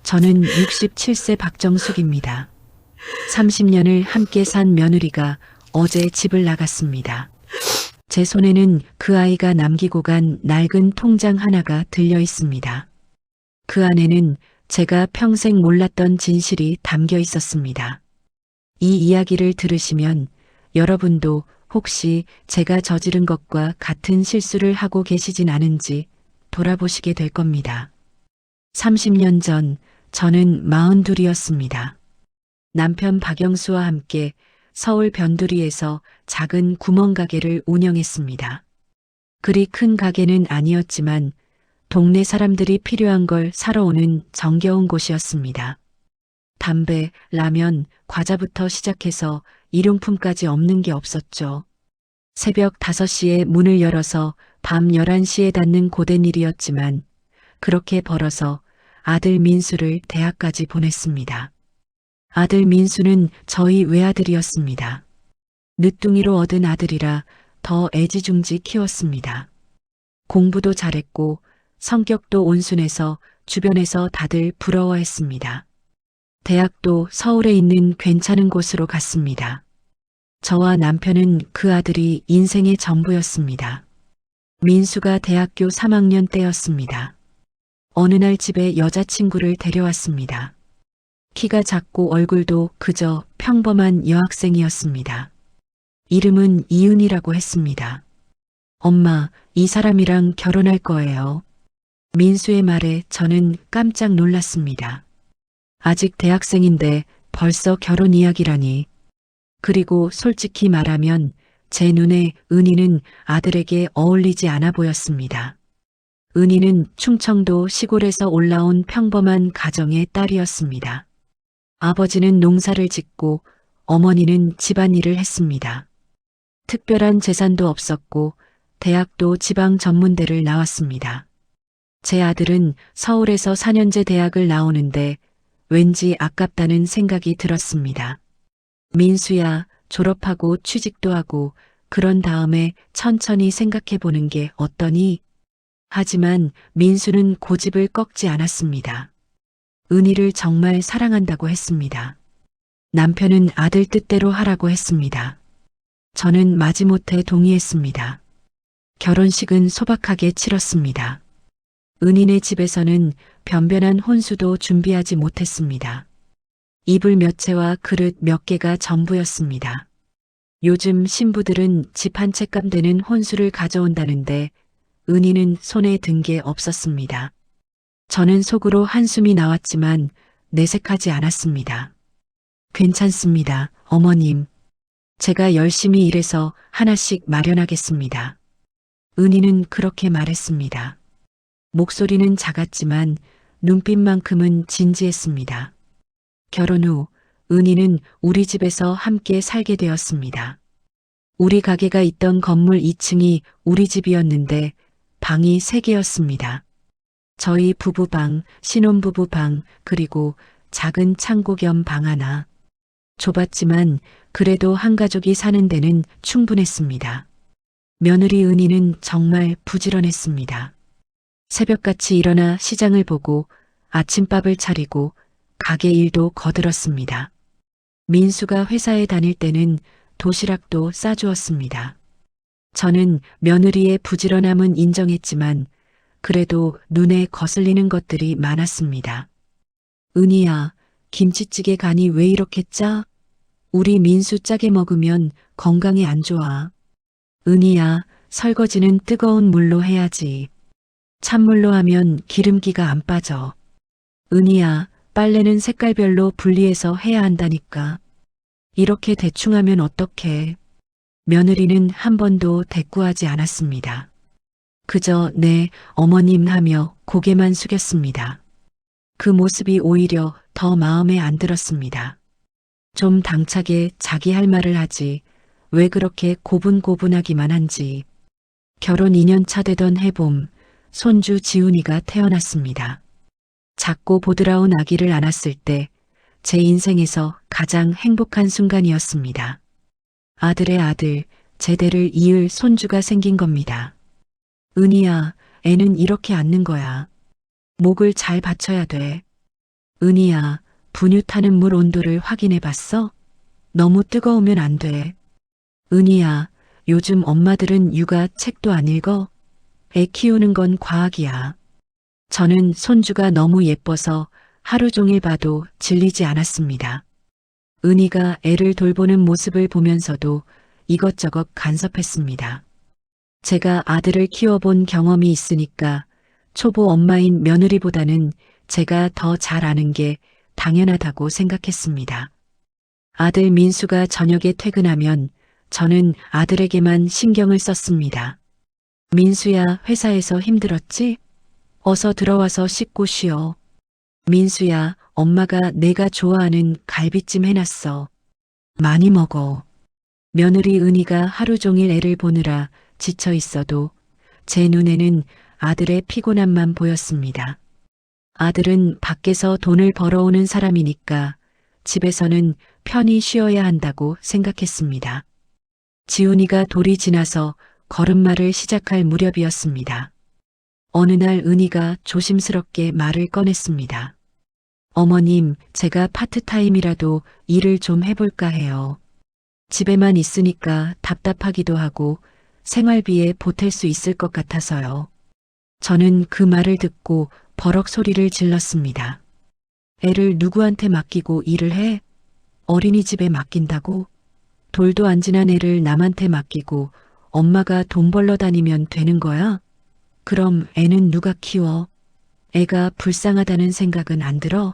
저는 67세 박정숙입니다. 30년을 함께 산 며느리가 어제 집을 나갔습니다. 제 손에는 그 아이가 남기고 간 낡은 통장 하나가 들려 있습니다. 그 안에는 제가 평생 몰랐던 진실이 담겨 있었습니다. 이 이야기를 들으시면 여러분도 혹시 제가 저지른 것과 같은 실수를 하고 계시진 않은지 돌아보시게 될 겁니다. 30년 전 저는 42이었습니다. 남편 박영수와 함께 서울 변두리에서 작은 구멍가게를 운영했습니다. 그리 큰 가게는 아니었지만 동네 사람들이 필요한 걸 사러 오는 정겨운 곳이었습니다. 담배, 라면, 과자부터 시작해서 일용품까지 없는 게 없었죠. 새벽 5시에 문을 열어서 밤 11시에 닫는 고된 일이었지만 그렇게 벌어서 아들 민수를 대학까지 보냈습니다. 아들 민수는 저희 외아들이었습니다. 늦둥이로 얻은 아들이라 더 애지중지 키웠습니다. 공부도 잘했고 성격도 온순해서 주변에서 다들 부러워했습니다. 대학도 서울에 있는 괜찮은 곳으로 갔습니다. 저와 남편은 그 아들이 인생의 전부였습니다. 민수가 대학교 3학년 때였습니다. 어느 날 집에 여자친구를 데려왔습니다. 키가 작고 얼굴도 그저 평범한 여학생이었습니다. 이름은 이은이라고 했습니다. 엄마, 이 사람이랑 결혼할 거예요. 민수의 말에 저는 깜짝 놀랐습니다. 아직 대학생인데 벌써 결혼 이야기라니. 그리고 솔직히 말하면 제 눈에 은희는 아들에게 어울리지 않아 보였습니다. 은희는 충청도 시골에서 올라온 평범한 가정의 딸이었습니다. 아버지는 농사를 짓고 어머니는 집안일을 했습니다. 특별한 재산도 없었고 대학도 지방 전문대를 나왔습니다. 제 아들은 서울에서 4년제 대학을 나오는데 왠지 아깝다는 생각이 들었습니다. 민수야, 졸업하고 취직도 하고 그런 다음에 천천히 생각해 보는 게 어떠니? 하지만 민수는 고집을 꺾지 않았습니다. 은희를 정말 사랑한다고 했습니다. 남편은 아들 뜻대로 하라고 했습니다. 저는 마지못해 동의했습니다. 결혼식은 소박하게 치렀습니다. 은희네 집에서는 변변한 혼수도 준비하지 못했습니다. 이불 몇 채와 그릇 몇 개가 전부였습니다. 요즘 신부들은 집 한 채값 되는 혼수를 가져온다는데 은희는 손에 든 게 없었습니다. 저는 속으로 한숨이 나왔지만 내색하지 않았습니다. 괜찮습니다, 어머님. 제가 열심히 일해서 하나씩 마련하겠습니다. 은희는 그렇게 말했습니다. 목소리는 작았지만 눈빛만큼은 진지했습니다. 결혼 후 은희는 우리 집에서 함께 살게 되었습니다. 우리 가게가 있던 건물 2층이 우리 집이었는데 방이 3개였습니다. 저희 부부방, 신혼부부 방, 그리고 작은 창고 겸 방 하나. 좁았지만 그래도 한 가족이 사는 데는 충분했습니다. 며느리 은희는 정말 부지런했습니다. 새벽같이 일어나 시장을 보고 아침밥을 차리고 가게 일도 거들었습니다. 민수가 회사에 다닐 때는 도시락도 싸주었습니다. 저는 며느리의 부지런함은 인정했지만 그래도 눈에 거슬리는 것들이 많았습니다. 은희야, 김치찌개 간이 왜 이렇게 짜? 우리 민수 짜게 먹으면 건강에 안 좋아. 은희야, 설거지는 뜨거운 물로 해야지. 찬물로 하면 기름기가 안 빠져. 은희야, 빨래는 색깔별로 분리해서 해야 한다니까. 이렇게 대충 하면 어떡해. 며느리는 한 번도 대꾸하지 않았습니다. 그저 네, 어머님 하며 고개만 숙였습니다. 그 모습이 오히려 더 마음에 안 들었습니다. 좀 당차게 자기 할 말을 하지 왜 그렇게 고분고분하기만 한지. 결혼 2년 차 되던 해봄, 손주 지훈이가 태어났습니다. 작고 보드라운 아기를 안았을 때 제 인생에서 가장 행복한 순간이었습니다. 아들의 아들, 제대를 이을 손주가 생긴 겁니다. 은희야, 애는 이렇게 안는 거야. 목을 잘 받쳐야 돼. 은희야, 분유 타는 물 온도를 확인해 봤어? 너무 뜨거우면 안 돼. 은희야, 요즘 엄마들은 육아 책도 안 읽어? 애 키우는 건 과학이야. 저는 손주가 너무 예뻐서 하루 종일 봐도 질리지 않았습니다. 은희가 애를 돌보는 모습을 보면서도 이것저것 간섭했습니다. 제가 아들을 키워본 경험이 있으니까 초보 엄마인 며느리보다는 제가 더 잘 아는 게 당연하다고 생각했습니다. 아들 민수가 저녁에 퇴근하면 저는 아들에게만 신경을 썼습니다. 민수야, 회사에서 힘들었지? 어서 들어와서 씻고 쉬어. 민수야, 엄마가 내가 좋아하는 갈비찜 해놨어. 많이 먹어. 며느리 은희가 하루 종일 애를 보느라 지쳐 있어도 제 눈에는 아들의 피곤함만 보였습니다. 아들은 밖에서 돈을 벌어오는 사람이니까 집에서는 편히 쉬어야 한다고 생각했습니다. 지훈이가 돌이 지나서 걸음마를 시작할 무렵이었습니다. 어느 날 은희가 조심스럽게 말을 꺼냈습니다. 어머님, 제가 파트타임이라도 일을 좀 해볼까 해요. 집에만 있으니까 답답하기도 하고 생활비에 보탤 수 있을 것 같아서요. 저는 그 말을 듣고 버럭 소리를 질렀습니다. 애를 누구한테 맡기고 일을 해? 어린이집에 맡긴다고? 돌도 안 지난 애를 남한테 맡기고 엄마가 돈 벌러 다니면 되는 거야? 그럼 애는 누가 키워? 애가 불쌍하다는 생각은 안 들어?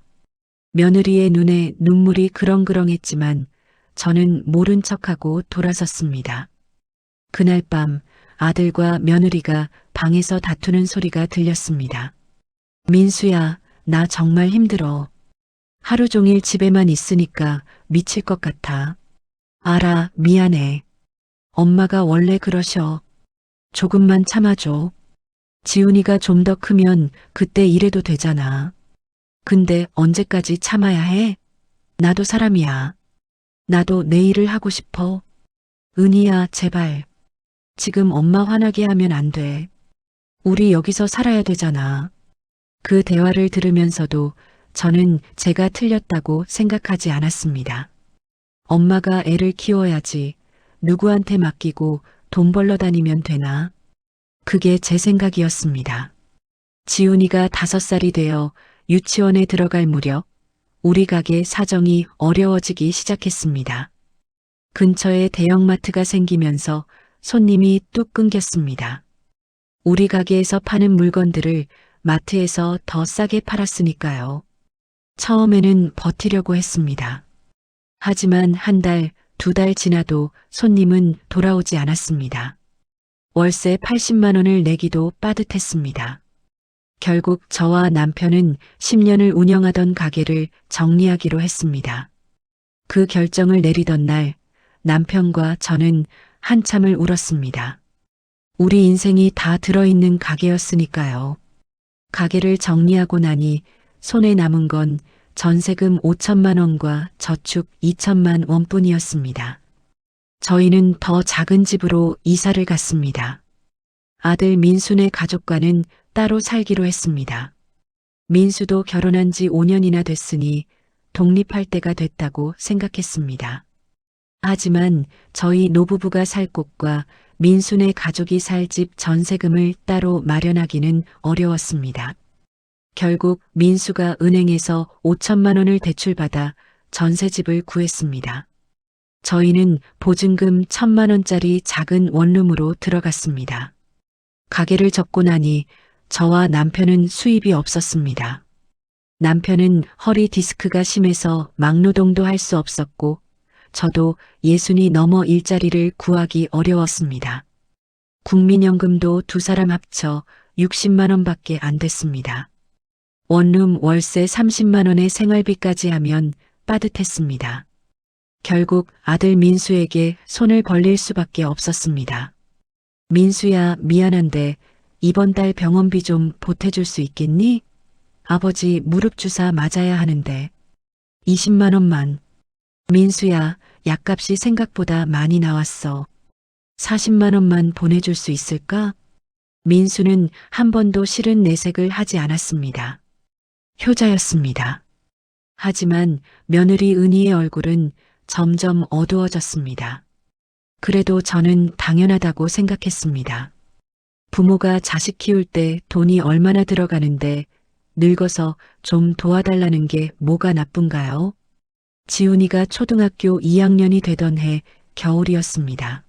며느리의 눈에 눈물이 그렁그렁했지만 저는 모른 척하고 돌아섰습니다. 그날 밤 아들과 며느리가 방에서 다투는 소리가 들렸습니다. 민수야, 나 정말 힘들어. 하루 종일 집에만 있으니까 미칠 것 같아. 알아, 미안해. 엄마가 원래 그러셔. 조금만 참아줘. 지훈이가 좀 더 크면 그때 이래도 되잖아. 근데 언제까지 참아야 해? 나도 사람이야. 나도 내 일을 하고 싶어. 은희야, 제발. 지금 엄마 화나게 하면 안 돼. 우리 여기서 살아야 되잖아. 그 대화를 들으면서도 저는 제가 틀렸다고 생각하지 않았습니다. 엄마가 애를 키워야지. 누구한테 맡기고 돈 벌러 다니면 되나? 그게 제 생각이었습니다. 지훈이가 5살이 되어 유치원에 들어갈 무렵 우리 가게 사정이 어려워지기 시작했습니다. 근처에 대형마트가 생기면서 손님이 뚝 끊겼습니다. 우리 가게에서 파는 물건들을 마트에서 더 싸게 팔았으니까요. 처음에는 버티려고 했습니다. 하지만 1달, 2달 지나도 손님은 돌아오지 않았습니다. 월세 80만 원을 내기도 빠듯했습니다. 결국 저와 남편은 10년을 운영하던 가게를 정리하기로 했습니다. 그 결정을 내리던 날 남편과 저는 한참을 울었습니다. 우리 인생이 다 들어있는 가게였으니까요. 가게를 정리하고 나니 손에 남은 건 전세금 5천만 원과 저축 2천만 원뿐이었습니다. 저희는 더 작은 집으로 이사를 갔습니다. 아들 민수네 가족과는 따로 살기로 했습니다. 민수도 결혼한 지 5년이나 됐으니 독립할 때가 됐다고 생각했습니다. 하지만 저희 노부부가 살 곳과 민수네 가족이 살 집 전세금을 따로 마련하기는 어려웠습니다. 결국 민수가 은행에서 5천만 원을 대출받아 전세집을 구했습니다. 저희는 보증금 1,000만 원짜리 작은 원룸으로 들어갔습니다. 가게를 접고 나니 저와 남편은 수입이 없었습니다. 남편은 허리 디스크가 심해서 막노동도 할 수 없었고 저도 60이 넘어 일자리를 구하기 어려웠습니다. 국민연금도 2사람 합쳐 60만 원밖에 안 됐습니다. 원룸 월세 30만 원의 생활비까지 하면 빠듯했습니다. 결국 아들 민수에게 손을 벌릴 수밖에 없었습니다. 민수야, 미안한데 이번 달 병원비 좀 보태줄 수 있겠니? 아버지 무릎 주사 맞아야 하는데. 20만 원만. 민수야, 약값이 생각보다 많이 나왔어. 40만 원만 보내줄 수 있을까? 민수는 한 번도 싫은 내색을 하지 않았습니다. 효자였습니다. 하지만 며느리 은희의 얼굴은 점점 어두워졌습니다. 그래도 저는 당연하다고 생각했습니다. 부모가 자식 키울 때 돈이 얼마나 들어가는데 늙어서 좀 도와달라는 게 뭐가 나쁜가요? 지훈이가 초등학교 2학년이 되던 해 겨울이었습니다.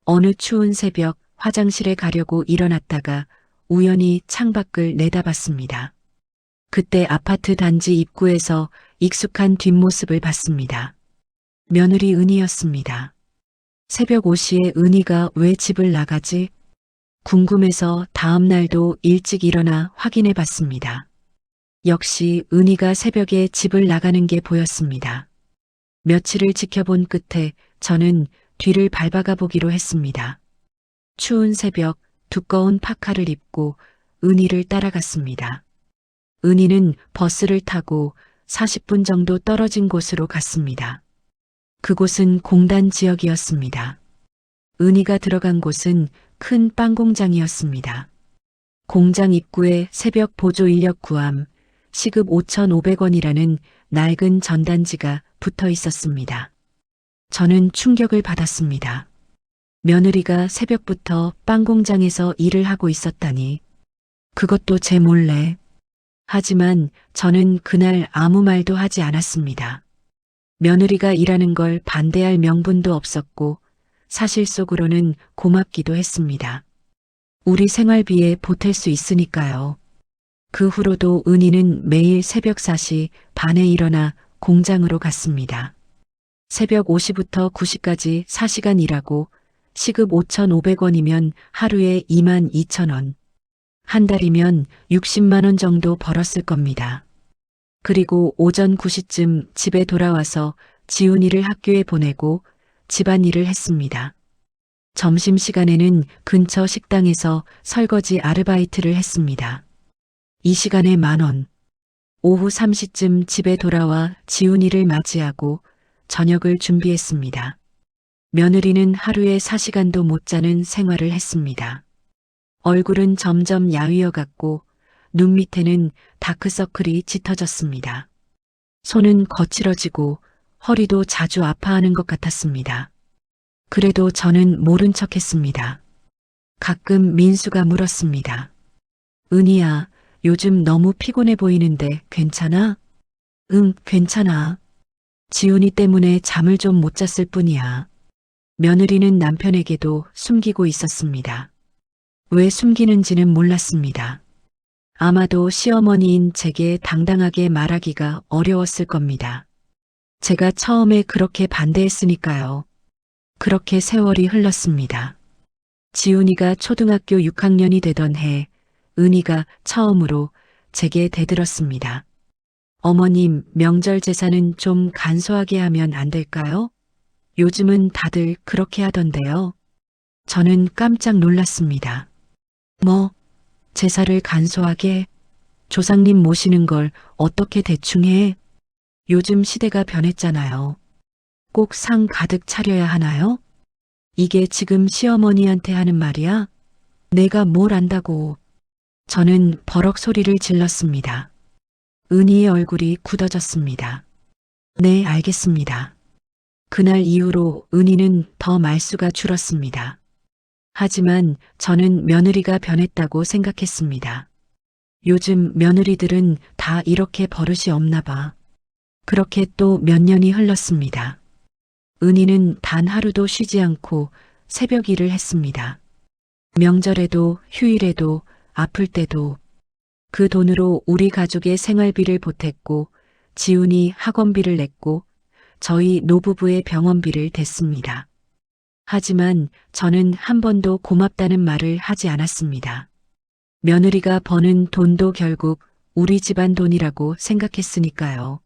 어느 추운 새벽 화장실에 가려고 일어났다가 우연히 창밖을 내다봤습니다. 그때 아파트 단지 입구에서 익숙한 뒷모습을 봤습니다. 며느리 은희였습니다. 새벽 5시에 은희가 왜 집을 나가지? 궁금해서 다음 날도 일찍 일어나 확인해 봤습니다. 역시 은희가 새벽에 집을 나가는 게 보였습니다. 며칠을 지켜본 끝에 저는 뒤를 밟아가 보기로 했습니다. 추운 새벽 두꺼운 파카를 입고 은희를 따라갔습니다. 은희는 버스를 타고 40분 정도 떨어진 곳으로 갔습니다. 그곳은 공단 지역이었습니다. 은희가 들어간 곳은 큰 빵 공장이었습니다. 공장 입구에 새벽 보조 인력 구함, 시급 5,500원이라는 낡은 전단지가 붙어 있었습니다. 저는 충격을 받았습니다. 며느리가 새벽부터 빵 공장에서 일을 하고 있었다니. 그것도 제 몰래. 하지만 저는 그날 아무 말도 하지 않았습니다. 며느리가 일하는 걸 반대할 명분도 없었고 사실 속으로는 고맙기도 했습니다. 우리 생활비에 보탤 수 있으니까요. 그 후로도 은희는 매일 새벽 4시 반에 일어나 공장으로 갔습니다. 새벽 5시부터 9시까지 4시간 일하고 시급 5,500원이면 하루에 22,000원. 한 달이면 60만 원 정도 벌었을 겁니다. 그리고 오전 9시쯤 집에 돌아와서 지훈이를 학교에 보내고 집안일을 했습니다. 점심시간에는 근처 식당에서 설거지 아르바이트를 했습니다. 이 시간에 10,000원. 오후 3시쯤 집에 돌아와 지훈이를 맞이하고 저녁을 준비했습니다. 며느리는 하루에 4시간도 못 자는 생활을 했습니다. 얼굴은 점점 야위어갔고 눈 밑에는 다크서클이 짙어졌습니다. 손은 거칠어지고 허리도 자주 아파하는 것 같았습니다. 그래도 저는 모른 척했습니다. 가끔 민수가 물었습니다. 은희야, 요즘 너무 피곤해 보이는데 괜찮아? 응, 괜찮아. 지훈이 때문에 잠을 좀 못 잤을 뿐이야. 며느리는 남편에게도 숨기고 있었습니다. 왜 숨기는지는 몰랐습니다. 아마도 시어머니인 제게 당당하게 말하기가 어려웠을 겁니다. 제가 처음에 그렇게 반대했으니까요. 그렇게 세월이 흘렀습니다. 지훈이가 초등학교 6학년이 되던 해 은희가 처음으로 제게 대들었습니다. 어머님, 명절 제사는 좀 간소하게 하면 안 될까요? 요즘은 다들 그렇게 하던데요. 저는 깜짝 놀랐습니다. 뭐, 제사를 간소하게? 조상님 모시는 걸 어떻게 대충 해? 요즘 시대가 변했잖아요. 꼭 상 가득 차려야 하나요? 이게 지금 시어머니한테 하는 말이야? 내가 뭘 안다고. 저는 버럭 소리를 질렀습니다. 은희의 얼굴이 굳어졌습니다. 네, 알겠습니다. 그날 이후로 은희는 더 말수가 줄었습니다. 하지만 저는 며느리가 변했다고 생각했습니다. 요즘 며느리들은 다 이렇게 버릇이 없나 봐. 그렇게 또 몇 년이 흘렀습니다. 은희는 단 하루도 쉬지 않고 새벽 일을 했습니다. 명절에도 휴일에도 아플 때도 그 돈으로 우리 가족의 생활비를 보탰고 지훈이 학원비를 냈고 저희 노부부의 병원비를 댔습니다. 하지만 저는 한 번도 고맙다는 말을 하지 않았습니다. 며느리가 버는 돈도 결국 우리 집안 돈이라고 생각했으니까요.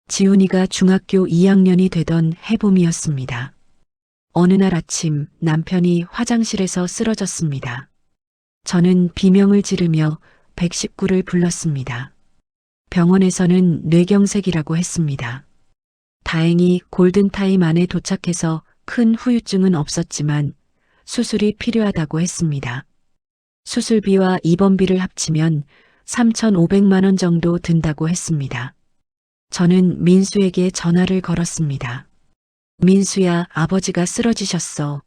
지훈이가 중학교 2학년이 되던 해봄이었습니다. 어느 날 아침 남편이 화장실에서 쓰러졌습니다. 저는 비명을 지르며 119를 불렀습니다. 병원에서는 뇌경색이라고 했습니다. 다행히 골든타임 안에 도착해서 큰 후유증은 없었지만 수술이 필요하다고 했습니다. 수술비와 입원비를 합치면 3,500만 원 정도 든다고 했습니다. 저는 민수에게 전화를 걸었습니다. 민수야, 아버지가 쓰러지셨어.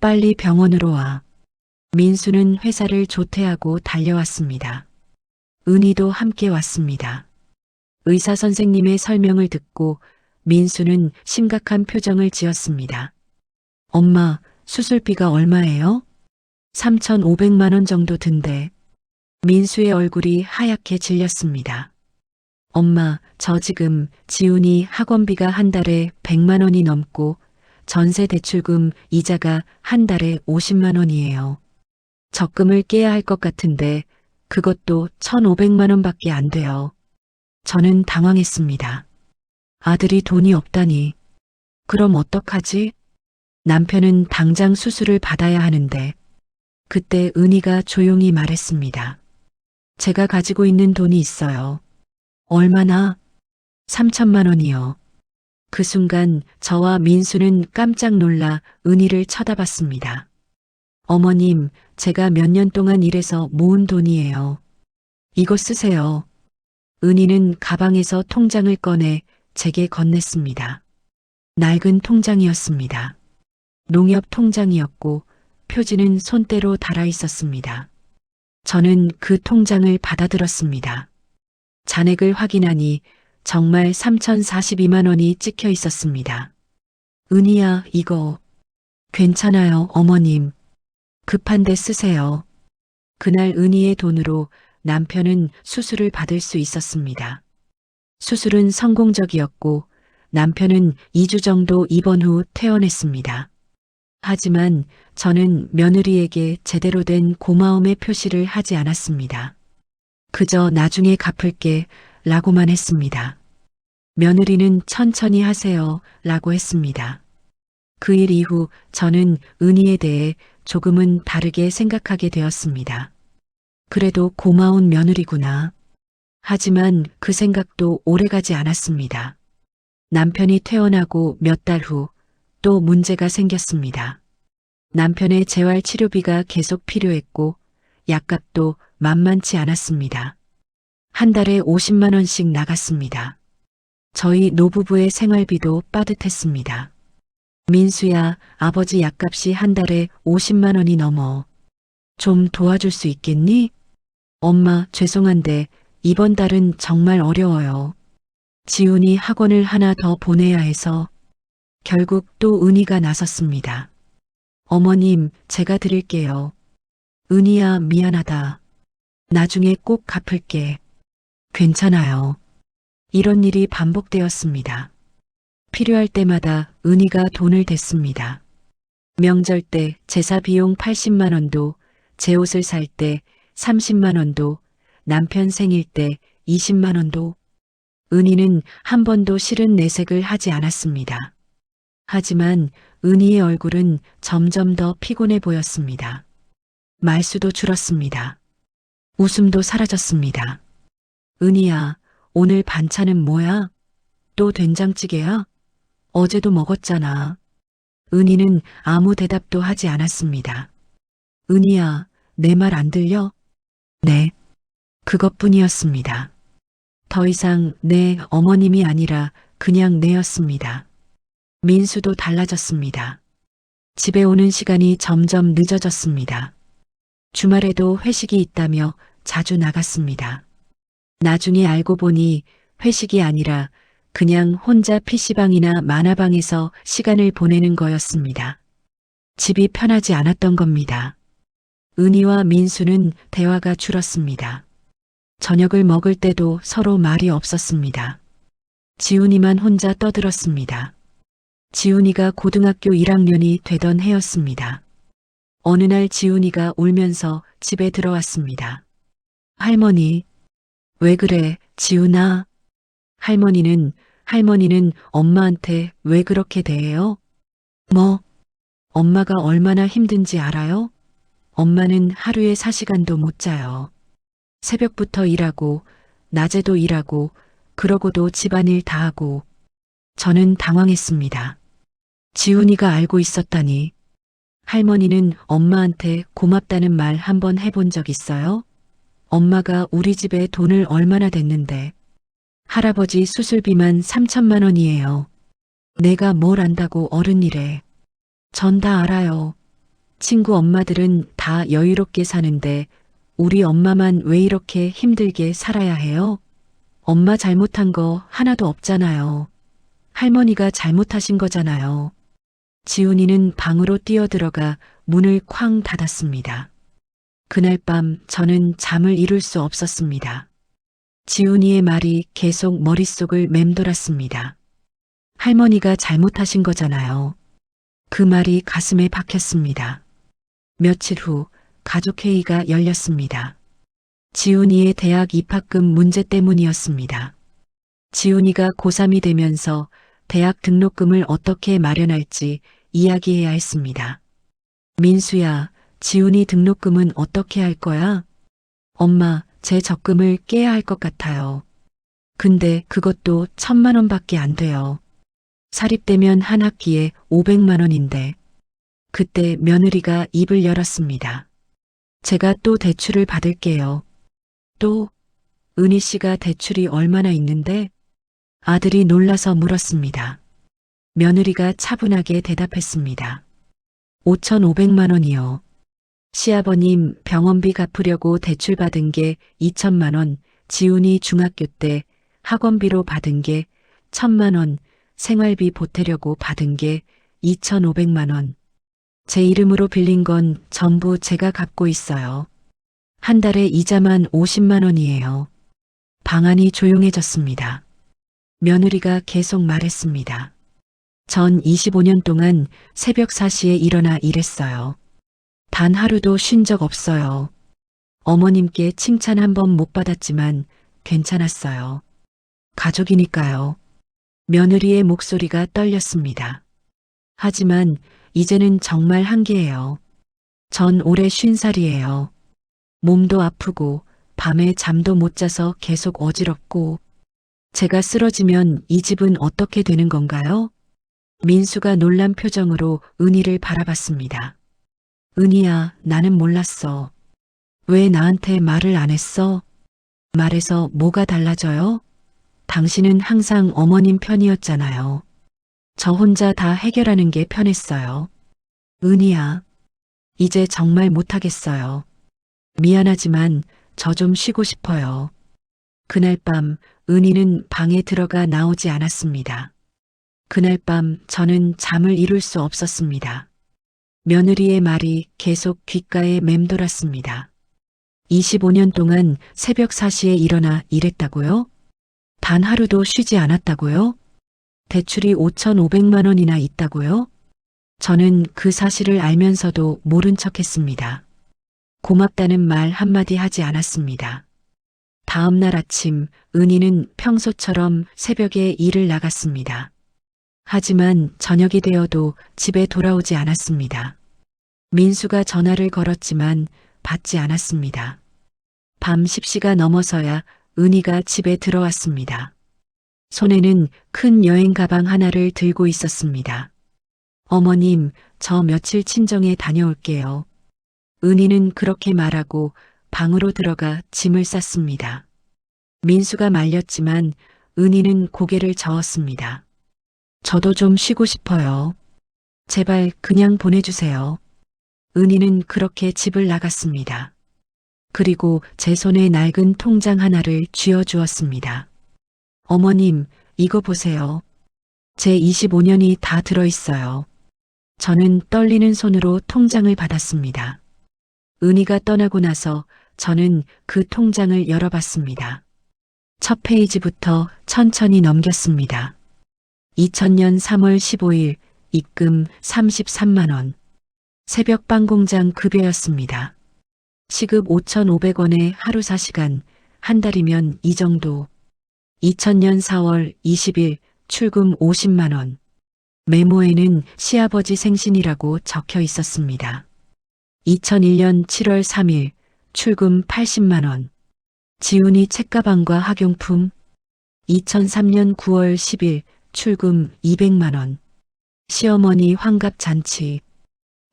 빨리 병원으로 와. 민수는 회사를 조퇴하고 달려왔습니다. 은희도 함께 왔습니다. 의사 선생님의 설명을 듣고 민수는 심각한 표정을 지었습니다. 엄마, 수술비가 얼마예요? 3,500만 원 정도 든대. 민수의 얼굴이 하얗게 질렸습니다. 엄마, 저 지금 지훈이 학원비가 한 달에 100만 원이 넘고 전세 대출금 이자가 한 달에 50만 원이에요. 적금을 깨야 할 것 같은데 그것도 1,500만 원밖에 안 돼요. 저는 당황했습니다. 아들이 돈이 없다니. 그럼 어떡하지? 남편은 당장 수술을 받아야 하는데 그때 은희가 조용히 말했습니다. 제가 가지고 있는 돈이 있어요. 얼마나? 3천만 원이요. 그 순간 저와 민수는 깜짝 놀라 은희를 쳐다봤습니다. 어머님, 제가 몇 년 동안 일해서 모은 돈이에요. 이거 쓰세요. 은희는 가방에서 통장을 꺼내 제게 건넸습니다. 낡은 통장이었습니다. 농협 통장이었고 표지는 손때로 달아 있었습니다. 저는 그 통장을 받아들었습니다. 잔액을 확인하니 정말 3,042만 원이 찍혀 있었습니다. 은희야, 이거 괜찮아요, 어머님. 급한데 쓰세요. 그날 은희의 돈으로 남편은 수술을 받을 수 있었습니다. 수술은 성공적이었고 남편은 2주 정도 입원 후 퇴원했습니다. 하지만 저는 며느리에게 제대로 된 고마움의 표시를 하지 않았습니다. 그저 나중에 갚을게 라고만 했습니다. 며느리는 천천히 하세요 라고 했습니다. 그 일 이후 저는 은희에 대해 조금은 다르게 생각하게 되었습니다. 그래도 고마운 며느리구나. 하지만 그 생각도 오래가지 않았습니다. 남편이 퇴원하고 몇 달 후 또 문제가 생겼습니다. 남편의 재활 치료비가 계속 필요했고 약값도 만만치 않았습니다. 한 달에 50만 원씩 나갔습니다. 저희 노부부의 생활비도 빠듯했습니다. 민수야, 아버지 약값이 한 달에 50만 원이 넘어. 좀 도와줄 수 있겠니? 엄마, 죄송한데 이번 달은 정말 어려워요. 지훈이 학원을 하나 더 보내야 해서. 결국 또 은희가 나섰습니다. 어머님, 제가 드릴게요. 은희야, 미안하다. 나중에 꼭 갚을게. 괜찮아요. 이런 일이 반복되었습니다. 필요할 때마다 은희가 돈을 댔습니다. 명절 때 제사 비용 80만 원도, 제 옷을 살 때 30만 원도, 남편 생일 때 20만 원도. 은희는 한 번도 싫은 내색을 하지 않았습니다. 하지만 은희의 얼굴은 점점 더 피곤해 보였습니다. 말수도 줄었습니다. 웃음도 사라졌습니다. 은희야, 오늘 반찬은 뭐야? 또 된장찌개야? 어제도 먹었잖아. 은희는 아무 대답도 하지 않았습니다. 은희야, 내 말 안 들려? 네. 그것뿐이었습니다. 더 이상 내 어머님이 아니라 그냥 내였습니다. 민수도 달라졌습니다. 집에 오는 시간이 점점 늦어졌습니다. 주말에도 회식이 있다며 자주 나갔습니다. 나중에 알고 보니 회식이 아니라 그냥 혼자 PC방이나 만화방에서 시간을 보내는 거였습니다. 집이 편하지 않았던 겁니다. 은희와 민수는 대화가 줄었습니다. 저녁을 먹을 때도 서로 말이 없었습니다. 지훈이만 혼자 떠들었습니다. 지훈이가 고등학교 1학년이 되던 해였습니다. 어느 날 지훈이가 울면서 집에 들어왔습니다. 할머니, 왜 그래, 지훈아? 할머니는 엄마한테 왜 그렇게 대해요? 뭐, 엄마가 얼마나 힘든지 알아요? 엄마는 하루에 4시간도 못 자요. 새벽부터 일하고, 낮에도 일하고, 그러고도 집안일 다 하고. 저는 당황했습니다. 지훈이가 알고 있었다니. 할머니는 엄마한테 고맙다는 말 한번 해본 적 있어요? 엄마가 우리 집에 돈을 얼마나 댔는데. 할아버지 수술비만 3천만 원이에요. 내가 뭘 안다고 어른이래. 전 다 알아요. 친구 엄마들은 다 여유롭게 사는데 우리 엄마만 왜 이렇게 힘들게 살아야 해요? 엄마 잘못한 거 하나도 없잖아요. 할머니가 잘못하신 거잖아요. 지훈이는 방으로 뛰어들어가 문을 쾅 닫았습니다. 그날 밤 저는 잠을 이룰 수 없었습니다. 지훈이의 말이 계속 머릿속을 맴돌았습니다. 할머니가 잘못하신 거잖아요. 그 말이 가슴에 박혔습니다. 며칠 후 가족회의가 열렸습니다. 지훈이의 대학 입학금 문제 때문이었습니다. 지훈이가 고3이 되면서 대학 등록금을 어떻게 마련할지 이야기해야 했습니다. 민수야, 지훈이 등록금은 어떻게 할 거야? 엄마, 제 적금을 깨야 할 것 같아요. 근데 그것도 1,000만 원밖에 안 돼요. 사립되면 한 학기에 500만 원인데. 그때 며느리가 입을 열었습니다. 제가 또 대출을 받을게요. 또? 은희 씨가 대출이 얼마나 있는데? 아들이 놀라서 물었습니다. 며느리가 차분하게 대답했습니다. 5,500만 원이요. 시아버님 병원비 갚으려고 대출 받은 게 2천만 원, 지훈이 중학교 때 학원비로 받은 게 1,000만 원, 생활비 보태려고 받은 게 2,500만 원. 제 이름으로 빌린 건 전부 제가 갚고 있어요. 한 달에 이자만 50만 원이에요. 방안이 조용해졌습니다. 며느리가 계속 말했습니다. 전 25년 동안 새벽 4시에 일어나 일했어요. 단 하루도 쉰 적 없어요. 어머님께 칭찬 한 번 못 받았지만 괜찮았어요. 가족이니까요. 며느리의 목소리가 떨렸습니다. 하지만 이제는 정말 한계예요. 전 올해 50살이에요. 몸도 아프고 밤에 잠도 못 자서 계속 어지럽고 제가 쓰러지면 이 집은 어떻게 되는 건가요? 민수가 놀란 표정으로 은희를 바라봤습니다. 은희야, 나는 몰랐어. 왜 나한테 말을 안 했어? 말해서 뭐가 달라져요? 당신은 항상 어머님 편이었잖아요. 저 혼자 다 해결하는 게 편했어요. 은희야, 이제 정말 못하겠어요. 미안하지만 저 좀 쉬고 싶어요. 그날 밤 은희는 방에 들어가 나오지 않았습니다. 그날 밤 저는 잠을 이룰 수 없었습니다. 며느리의 말이 계속 귓가에 맴돌았습니다. 25년 동안 새벽 4시에 일어나 일했다고요? 단 하루도 쉬지 않았다고요? 대출이 5,500만 원이나 있다고요? 저는 그 사실을 알면서도 모른 척했습니다. 고맙다는 말 한마디 하지 않았습니다. 다음 날 아침 은희는 평소처럼 새벽에 일을 나갔습니다. 하지만 저녁이 되어도 집에 돌아오지 않았습니다. 민수가 전화를 걸었지만 받지 않았습니다. 밤 10시가 넘어서야 은희가 집에 들어왔습니다. 손에는 큰 여행 가방 하나를 들고 있었습니다. 어머님, 저 며칠 친정에 다녀올게요. 은희는 그렇게 말하고 방으로 들어가 짐을 쌌습니다. 민수가 말렸지만 은희는 고개를 저었습니다. 저도 좀 쉬고 싶어요. 제발 그냥 보내주세요. 은희는 그렇게 집을 나갔습니다. 그리고 제 손에 낡은 통장 하나를 쥐어주었습니다. 어머님, 이거 보세요. 제 25년이 다 들어있어요. 저는 떨리는 손으로 통장을 받았습니다. 은희가 떠나고 나서 저는 그 통장을 열어봤습니다. 첫 페이지부터 천천히 넘겼습니다. 2000년 3월 15일 입금 33만 원. 새벽 빵 공장 급여였습니다. 시급 5,500원에 하루 4시간, 한 달이면 이 정도. 2000년 4월 20일 출금 50만 원. 메모에는 시아버지 생신이라고 적혀 있었습니다. 2001년 7월 3일 출금 80만 원. 지훈이 책가방과 학용품. 2003년 9월 10일 출금 200만 원. 시어머니 환갑 잔치.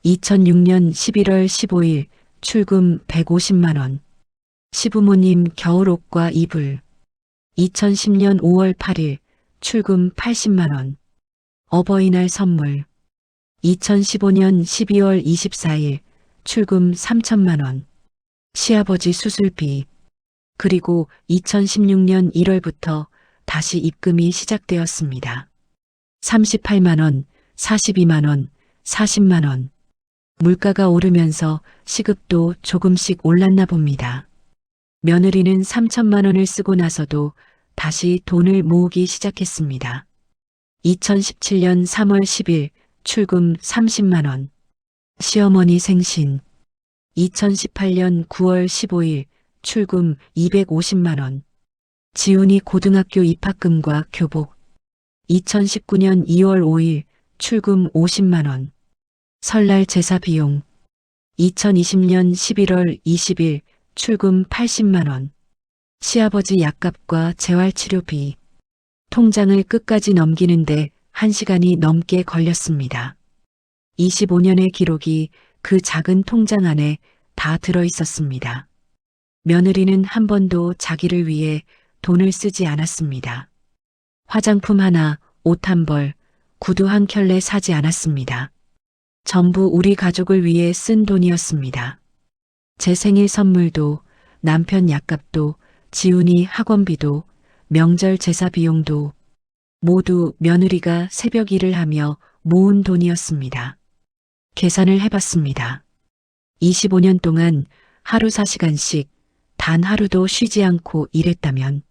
2006년 11월 15일 출금 150만 원. 시부모님 겨울옷과 이불. 2010년 5월 8일 출금 80만 원. 어버이날 선물. 2015년 12월 24일 출금 3천만 원. 시아버지 수술비. 그리고 2016년 1월부터 다시 입금이 시작되었습니다. 38만 원, 42만 원, 40만 원. 물가가 오르면서 시급도 조금씩 올랐나 봅니다. 며느리는 3천만 원을 쓰고 나서도 다시 돈을 모으기 시작했습니다. 2017년 3월 10일 출금 30만 원. 시어머니 생신. 2018년 9월 15일 출금 250만 원. 지훈이 고등학교 입학금과 교복. 2019년 2월 5일 출금 50만 원. 설날 제사 비용. 2020년 11월 20일 출금 80만 원. 시아버지 약값과 재활치료비. 통장을 끝까지 넘기는데 1시간이 넘게 걸렸습니다. 25년의 기록이 그 작은 통장 안에 다 들어 있었습니다. 며느리는 한 번도 자기를 위해 돈을 쓰지 않았습니다. 화장품 하나, 옷 한 벌, 구두 한 켤레 사지 않았습니다. 전부 우리 가족을 위해 쓴 돈이었습니다. 제 생일 선물도, 남편 약값도, 지훈이 학원비도, 명절 제사 비용도 모두 며느리가 새벽 일을 하며 모은 돈이었습니다. 계산을 해봤습니다. 25년 동안 하루 4시간씩 단 하루도 쉬지 않고 일했다면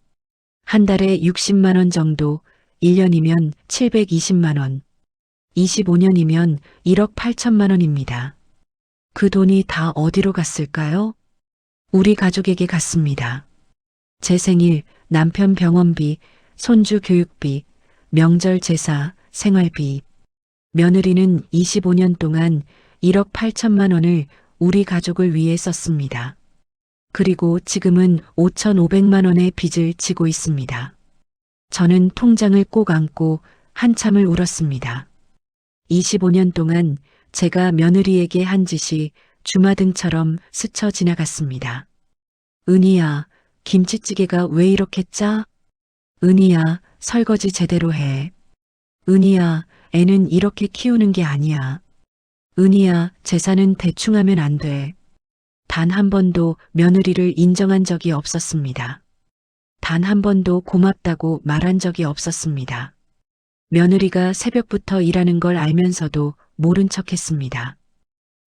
한 달에 60만 원 정도, 1년이면 720만 원, 25년이면 1억 8천만 원입니다. 그 돈이 다 어디로 갔을까요? 우리 가족에게 갔습니다. 제 생일, 남편 병원비, 손주 교육비, 명절 제사, 생활비. 며느리는 25년 동안 1억 8천만 원을 우리 가족을 위해 썼습니다. 그리고 지금은 5,500만 원의 빚을 지고 있습니다. 저는 통장을 꼭 안고 한참을 울었습니다. 25년 동안 제가 며느리에게 한 짓이 주마등처럼 스쳐 지나갔습니다. 은희야, 김치찌개가 왜 이렇게 짜? 은희야, 설거지 제대로 해. 은희야, 애는 이렇게 키우는 게 아니야. 은희야, 제사는 대충 하면 안 돼. 단 한 번도 며느리를 인정한 적이 없었습니다. 단 한 번도 고맙다고 말한 적이 없었습니다. 며느리가 새벽부터 일하는 걸 알면서도 모른 척했습니다.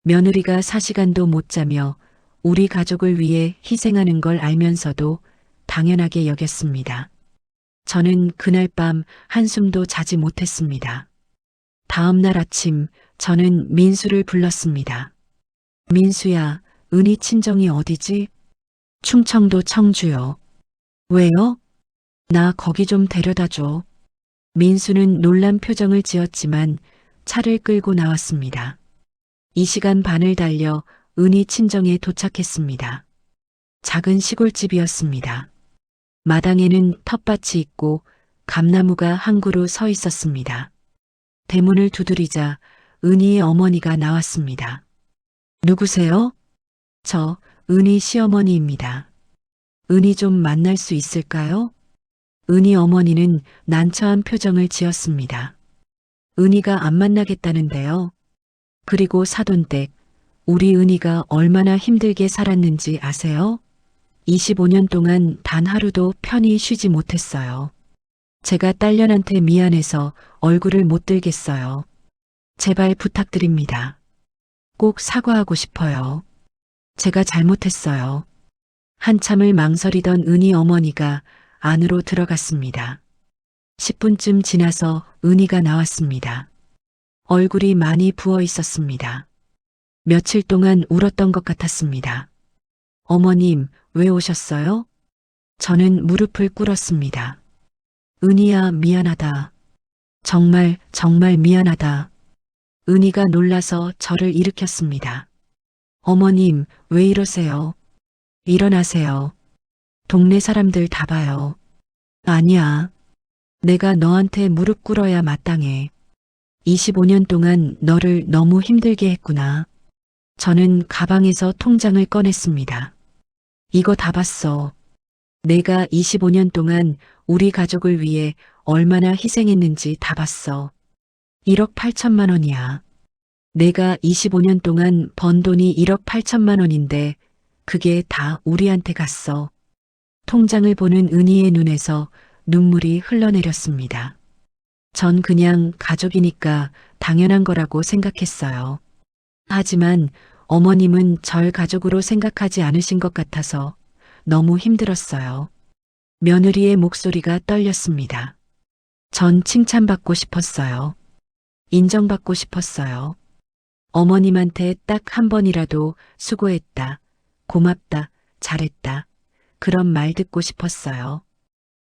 며느리가 4시간도 못 자며 우리 가족을 위해 희생하는 걸 알면서도 당연하게 여겼습니다. 저는 그날 밤 한숨도 자지 못했습니다. 다음 날 아침 저는 민수를 불렀습니다. 민수야, 은희 친정이 어디지? 충청도 청주요. 왜요? 나 거기 좀 데려다 줘. 민수는 놀란 표정을 지었지만 차를 끌고 나왔습니다. 2시간 반을 달려 은희 친정에 도착했습니다. 작은 시골집이었습니다. 마당에는 텃밭이 있고 감나무가 한 그루 서 있었습니다. 대문을 두드리자 은희의 어머니가 나왔습니다. 누구세요? 저 은희 시어머니입니다. 은희 좀 만날 수 있을까요? 은희 어머니는 난처한 표정을 지었습니다. 은희가 안 만나겠다는데요. 그리고 사돈댁, 우리 은희가 얼마나 힘들게 살았는지 아세요? 25년 동안 단 하루도 편히 쉬지 못했어요. 제가 딸년한테 미안해서 얼굴을 못 들겠어요. 제발 부탁드립니다. 꼭 사과하고 싶어요. 제가 잘못했어요. 한참을 망설이던 은희 어머니가 안으로 들어갔습니다. 10분쯤 지나서 은희가 나왔습니다. 얼굴이 많이 부어 있었습니다. 며칠 동안 울었던 것 같았습니다. 어머님, 왜 오셨어요? 저는 무릎을 꿇었습니다. 은희야, 미안하다. 정말 미안하다. 은희가 놀라서 저를 일으켰습니다. 어머님, 왜 이러세요? 일어나세요. 동네 사람들 다 봐요. 아니야. 내가 너한테 무릎 꿇어야 마땅해. 25년 동안 너를 너무 힘들게 했구나. 저는 가방에서 통장을 꺼냈습니다. 이거 다 봤어. 내가 25년 동안 우리 가족을 위해 얼마나 희생했는지 다 봤어. 1억 8천만 원이야. 내가 25년 동안 번 돈이 1억 8천만 원인데 그게 다 우리한테 갔어. 통장을 보는 은희의 눈에서 눈물이 흘러내렸습니다. 전 그냥 가족이니까 당연한 거라고 생각했어요. 하지만 어머님은 절 가족으로 생각하지 않으신 것 같아서 너무 힘들었어요. 며느리의 목소리가 떨렸습니다. 전 칭찬받고 싶었어요. 인정받고 싶었어요. 어머님한테 딱 한 번이라도 수고했다, 고맙다, 잘했다. 그런 말 듣고 싶었어요.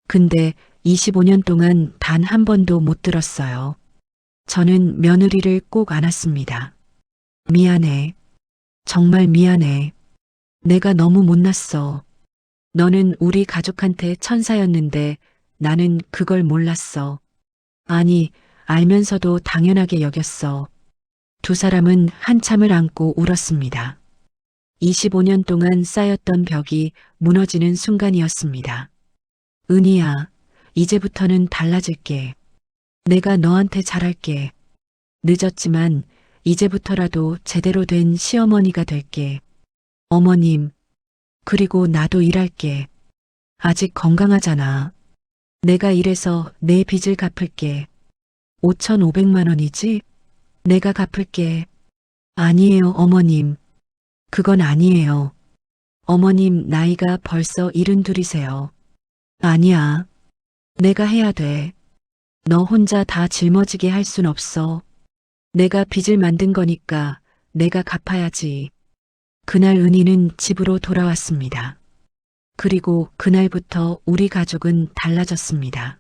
근데 25년 동안 단 한 번도 못 들었어요. 저는 며느리를 꼭 안았습니다. 미안해. 정말 미안해. 내가 너무 못났어. 너는 우리 가족한테 천사였는데 나는 그걸 몰랐어. 아니, 알면서도 당연하게 여겼어. 두 사람은 한참을 안고 울었습니다. 25년 동안 쌓였던 벽이 무너지는 순간이었습니다. 은희야, 이제부터는 달라질게. 내가 너한테 잘할게. 늦었지만 이제부터라도 제대로 된 시어머니가 될게. 어머님, 그리고 나도 일할게. 아직 건강하잖아. 내가 일해서 내 빚을 갚을게. 5,500만 원이지? 내가 갚을게. 아니에요, 어머님. 그건 아니에요. 어머님 나이가 벌써 72이세요. 아니야. 내가 해야 돼. 너 혼자 다 짊어지게 할 순 없어. 내가 빚을 만든 거니까 내가 갚아야지. 그날 은희는 집으로 돌아왔습니다. 그리고 그날부터 우리 가족은 달라졌습니다.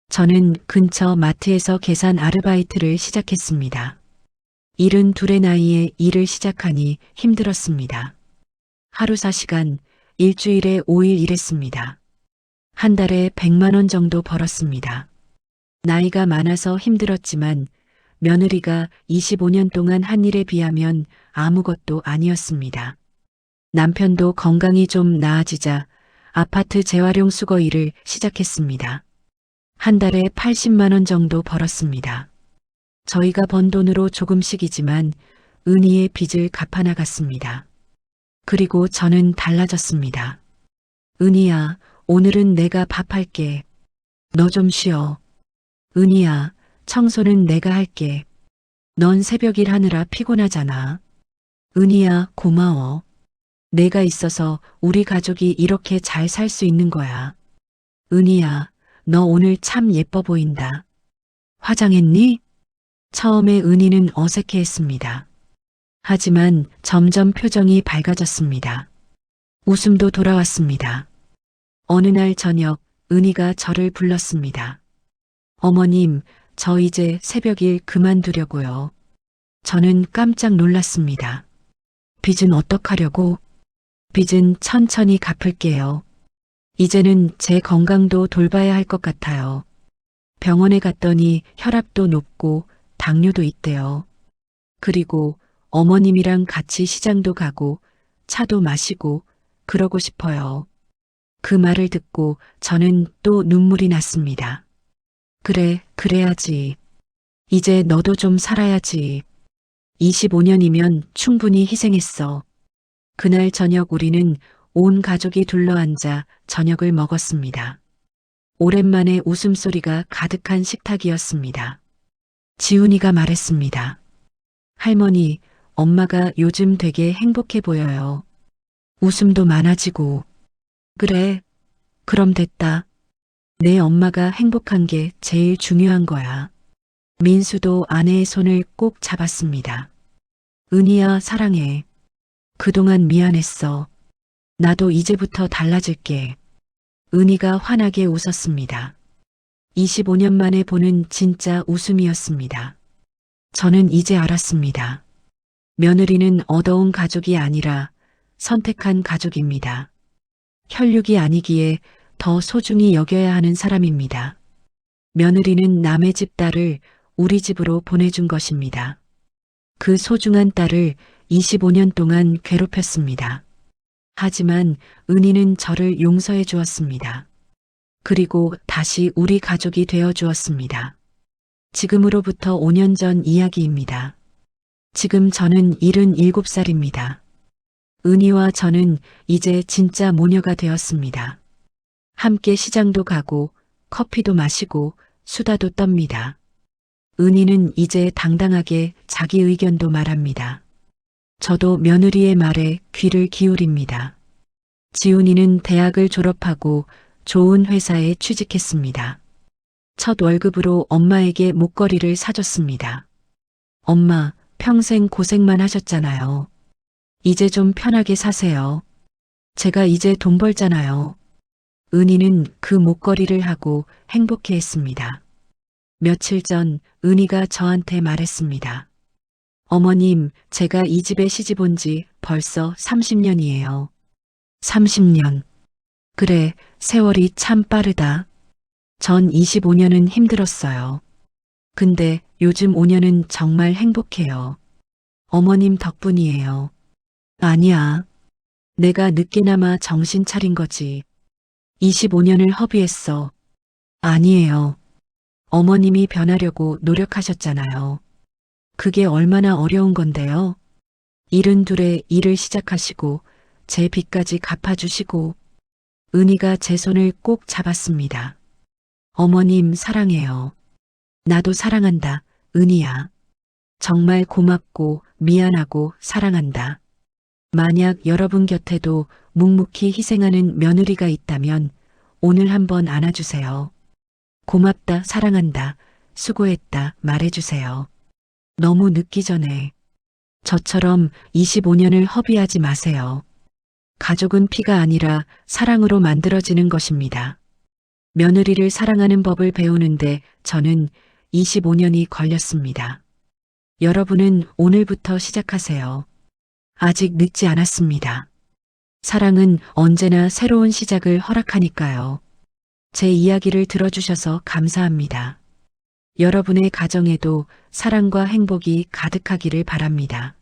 저는 근처 마트에서 계산 아르바이트를 시작했습니다. 72의 나이에 일을 시작하니 힘들었습니다. 하루 4시간, 일주일에 5일 일했습니다. 한 달에 100만 원 정도 벌었습니다. 나이가 많아서 힘들었지만 며느리가 25년 동안 한 일에 비하면 아무것도 아니었습니다. 남편도 건강이 좀 나아지자 아파트 재활용 수거 일을 시작했습니다. 한 달에 80만 원 정도 벌었습니다. 저희가 번 돈으로 조금씩이지만 은희의 빚을 갚아나갔습니다. 그리고 저는 달라졌습니다. 은희야, 오늘은 내가 밥할게. 너 좀 쉬어. 은희야, 청소는 내가 할게. 넌 새벽 일 하느라 피곤하잖아. 은희야, 고마워. 내가 있어서 우리 가족이 이렇게 잘 살 수 있는 거야. 은희야, 너 오늘 참 예뻐 보인다. 화장했니? 처음에 은희는 어색해했습니다. 하지만 점점 표정이 밝아졌습니다. 웃음도 돌아왔습니다. 어느 날 저녁 은희가 저를 불렀습니다. 어머님, 저 이제 새벽 일 그만두려고요. 저는 깜짝 놀랐습니다. 빚은 어떡하려고? 빚은 천천히 갚을게요. 이제는 제 건강도 돌봐야 할 것 같아요. 병원에 갔더니 혈압도 높고 당뇨도 있대요. 그리고 어머님이랑 같이 시장도 가고 차도 마시고 그러고 싶어요. 그 말을 듣고 저는 또 눈물이 났습니다. 그래, 그래야지. 이제 너도 좀 살아야지. 25년이면 충분히 희생했어. 그날 저녁 우리는 온 가족이 둘러앉아 저녁을 먹었습니다. 오랜만에 웃음소리가 가득한 식탁이었습니다. 지훈이가 말했습니다. 할머니, 엄마가 요즘 되게 행복해 보여요. 웃음도 많아지고. 그래, 그럼 됐다. 내 엄마가 행복한 게 제일 중요한 거야. 민수도 아내의 손을 꼭 잡았습니다. 은희야, 사랑해. 그동안 미안했어. 나도 이제부터 달라질게. 은희가 환하게 웃었습니다. 25년 만에 보는 진짜 웃음이었습니다. 저는 이제 알았습니다. 며느리는 얻어온 가족이 아니라 선택한 가족입니다. 혈육이 아니기에 더 소중히 여겨야 하는 사람입니다. 며느리는 남의 집 딸을 우리 집으로 보내준 것입니다. 그 소중한 딸을 25년 동안 괴롭혔습니다. 하지만 은희는 저를 용서해 주었습니다. 그리고 다시 우리 가족이 되어 주었습니다. 지금으로부터 5년 전 이야기입니다. 지금 저는 77살입니다. 은희와 저는 이제 진짜 모녀가 되었습니다. 함께 시장도 가고 커피도 마시고 수다도 떱니다. 은희는 이제 당당하게 자기 의견도 말합니다. 저도 며느리의 말에 귀를 기울입니다. 지훈이는 대학을 졸업하고 좋은 회사에 취직했습니다. 첫 월급으로 엄마에게 목걸이를 사줬습니다. 엄마, 평생 고생만 하셨잖아요. 이제 좀 편하게 사세요. 제가 이제 돈 벌잖아요. 은희는 그 목걸이를 하고 행복해했습니다. 며칠 전 은희가 저한테 말했습니다. 어머님, 제가 이 집에 시집 온 지 벌써 30년이에요. 30년. 그래, 세월이 참 빠르다. 전 25년은 힘들었어요. 근데 요즘 5년은 정말 행복해요. 어머님 덕분이에요. 아니야. 내가 늦게나마 정신 차린 거지. 25년을 허비했어. 아니에요. 어머님이 변하려고 노력하셨잖아요. 그게 얼마나 어려운 건데요. 72에 일을 시작하시고 제 빚까지 갚아주시고 은희가 제 손을 꼭 잡았습니다. 어머님 사랑해요. 나도 사랑한다, 은희야. 정말 고맙고 미안하고 사랑한다. 만약 여러분 곁에도 묵묵히 희생하는 며느리가 있다면 오늘 한번 안아주세요. 고맙다, 사랑한다, 수고했다 말해주세요. 너무 늦기 전에. 저처럼 25년을 허비하지 마세요. 가족은 피가 아니라 사랑으로 만들어지는 것입니다. 며느리를 사랑하는 법을 배우는데 저는 25년이 걸렸습니다. 여러분은 오늘부터 시작하세요. 아직 늦지 않았습니다. 사랑은 언제나 새로운 시작을 허락하니까요. 제 이야기를 들어주셔서 감사합니다. 여러분의 가정에도 사랑과 행복이 가득하기를 바랍니다.